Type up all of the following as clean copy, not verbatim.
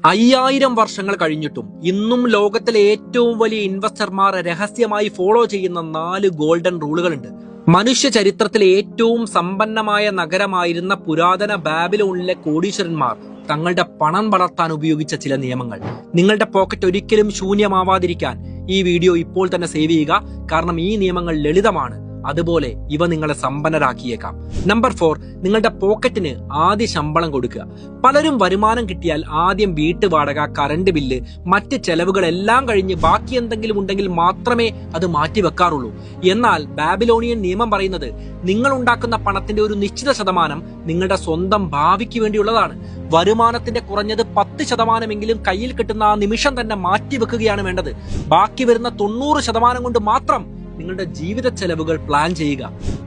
5000 വർഷങ്ങൾ കഴിഞ്ഞിട്ടും ഇന്നും ലോകത്തിലെ ഏറ്റവും വലിയ ഇൻവെസ്റ്റർമാർ രഹസ്യമായി ഫോളോ ചെയ്യുന്ന 4 ഗോൾഡൻ റൂളുകളുണ്ട്. മനുഷ്യ ചരിത്രത്തിലെ ഏറ്റവും സമ്പന്നമായ നഗരമായിരുന്ന പുരാതന ബാബിലോണിലെ കോടീശ്വരന്മാർ തങ്ങളുടെ പണം വളർത്താൻ ഉപയോഗിച്ച ചില നിയമങ്ങൾ. നിങ്ങളുടെ പോക്കറ്റ് ഒരിക്കലും ശൂന്യമാവാതിരിക്കാൻ ഈ വീഡിയോ ഇപ്പോൾ തന്നെ സേവ് ചെയ്യുക. കാരണം ഈ നിയമങ്ങൾ ലളിതമാണ്, അതുപോലെ ഇവ നിങ്ങളെ സമ്പന്നരാക്കിയേക്കാം. നമ്പർ 4, നിങ്ങളുടെ പോക്കറ്റിന് ആദ്യ ശമ്പളം കൊടുക്കുക. പലരും വരുമാനം കിട്ടിയാൽ ആദ്യം വീട്ടുവാടക, കറണ്ട് ബില്ല്, മറ്റ് ചെലവുകളെല്ലാം കഴിഞ്ഞ് ബാക്കി എന്തെങ്കിലും ഉണ്ടെങ്കിൽ മാത്രമേ അത് മാറ്റിവെക്കാറുള്ളൂ. എന്നാൽ ബാബിലോണിയൻ നിയമം പറയുന്നത് നിങ്ങൾ ഉണ്ടാക്കുന്ന പണത്തിന്റെ ഒരു നിശ്ചിത ശതമാനം നിങ്ങളുടെ സ്വന്തം ഭാവിക്ക് വേണ്ടിയുള്ളതാണ്. വരുമാനത്തിന്റെ കുറഞ്ഞത് 10% കയ്യിൽ കിട്ടുന്ന ആ നിമിഷം തന്നെ മാറ്റിവെക്കുകയാണ് വേണ്ടത്. ബാക്കി വരുന്ന 90% കൊണ്ട് മാത്രം നിങ്ങളുടെ ജീവിത ചെലവുകൾ പ്ലാൻ ചെയ്യുക.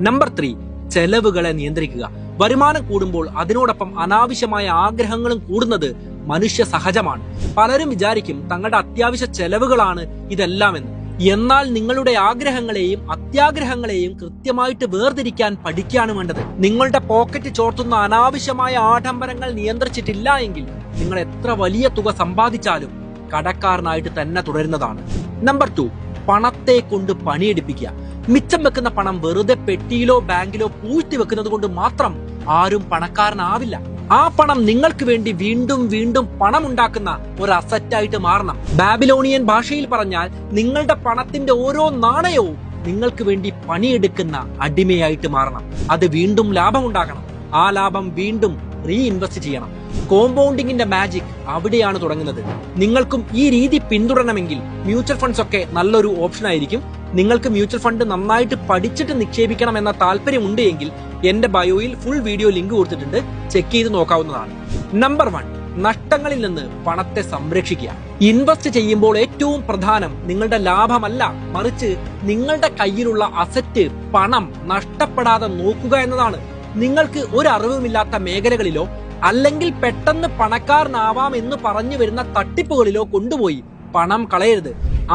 നമ്പർ 3, ചെലവുകളെ നിയന്ത്രിക്കുക. വരുമാനം കൂടുമ്പോൾ അതിനോടൊപ്പം അനാവശ്യമായ ആഗ്രഹങ്ങളും കൂടുന്നത് മനുഷ്യ സഹജമാണ്. പലരും വിചാരിക്കും തങ്ങളുടെ അത്യാവശ്യ ചെലവുകളാണ് ഇതെല്ലാം എന്ന്. എന്നാൽ നിങ്ങളുടെ ആഗ്രഹങ്ങളെയും അത്യാഗ്രഹങ്ങളെയും കൃത്യമായിട്ട് വേർതിരിക്കാൻ പഠിക്കുകയാണ് വേണ്ടത്. നിങ്ങളുടെ പോക്കറ്റ് ചോർത്തുന്ന അനാവശ്യമായ ആഡംബരങ്ങൾ നിയന്ത്രിച്ചിട്ടില്ല എങ്കിൽ നിങ്ങൾ എത്ര വലിയ തുക സമ്പാദിച്ചാലും കടക്കാരനായിട്ട് തന്നെ തുടരുന്നതാണ്. നമ്പർ 2, പണത്തെ കൊണ്ട് പണിയെടുപ്പിക്കുക. മിച്ചം വെക്കുന്ന പണം വെറുതെ പെട്ടിയിലോ ബാങ്കിലോ പൂഴ്ത്തി വെക്കുന്നത് കൊണ്ട് മാത്രം ആരും പണക്കാരനാവില്ല. ആ പണം നിങ്ങൾക്ക് വേണ്ടി വീണ്ടും വീണ്ടും പണം ഉണ്ടാക്കുന്ന ഒരു അസറ്റായിട്ട് മാറണം. ബാബിലോണിയൻ ഭാഷയിൽ പറഞ്ഞാൽ നിങ്ങളുടെ പണത്തിന്റെ ഓരോ നാണയവും നിങ്ങൾക്ക് വേണ്ടി പണിയെടുക്കുന്ന അടിമയായിട്ട് മാറണം. അത് വീണ്ടും ലാഭം ഉണ്ടാക്കണം. ആ ലാഭം വീണ്ടും റീഇൻവെസ്റ്റ് ചെയ്യണം. കോമ്പൗണ്ടിങ്ങിന്റെ മാജിക് അവിടെയാണ് തുടങ്ങുന്നത്. നിങ്ങൾക്കും ഈ രീതി പിന്തുടരണമെങ്കിൽ മ്യൂച്വൽ ഫണ്ട്സ് ഒക്കെ നല്ലൊരു ഓപ്ഷൻ ആയിരിക്കും. നിങ്ങൾക്ക് മ്യൂച്വൽ ഫണ്ട് നന്നായിട്ട് പഠിച്ചിട്ട് നിക്ഷേപിക്കണം എന്ന താല്പര്യമുണ്ട് എങ്കിൽ എന്റെ ബയോയിൽ ഫുൾ വീഡിയോ ലിങ്ക് കൊടുത്തിട്ടുണ്ട്, ചെക്ക് ചെയ്ത് നോക്കാവുന്നതാണ്. നമ്പർ 1, നഷ്ടങ്ങളിൽ നിന്ന് പണത്തെ സംരക്ഷിക്കുക. ഇൻവെസ്റ്റ് ചെയ്യുമ്പോൾ ഏറ്റവും പ്രധാനം നിങ്ങളുടെ ലാഭമല്ല, മറിച്ച് നിങ്ങളുടെ കയ്യിലുള്ള അസറ്റ്, പണം നഷ്ടപ്പെടാതെ നോക്കുക എന്നതാണ്. നിങ്ങൾക്ക് ഒരു അറിവുമില്ലാത്ത മേഖലകളിലോ അല്ലെങ്കിൽ പെട്ടെന്ന് പണക്കാരനാവാം എന്ന് പറഞ്ഞു വരുന്ന തട്ടിപ്പുകളിലോ കൊണ്ടുപോയി പണം കളയരുത്.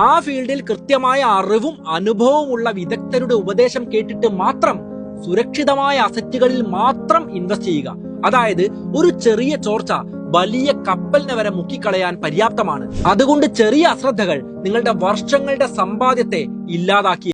ആ ഫീൽഡിൽ കൃത്യമായ അറിവും അനുഭവവും ഉള്ള വിദഗ്ധരുടെ ഉപദേശം കേട്ടിട്ട് മാത്രം സുരക്ഷിതമായ അസറ്റുകളിൽ മാത്രം ഇൻവെസ്റ്റ് ചെയ്യുക. അതായത് ഒരു ചെറിയ ചോർച്ച വലിയ കപ്പലിനെ വരെ മുക്കിക്കളയാൻ പര്യാപ്തമാണ്. അതുകൊണ്ട് ചെറിയ അശ്രദ്ധകൾ നിങ്ങളുടെ വർഷങ്ങളുടെ സമ്പാദ്യത്തെ ഇല്ലാതാക്കി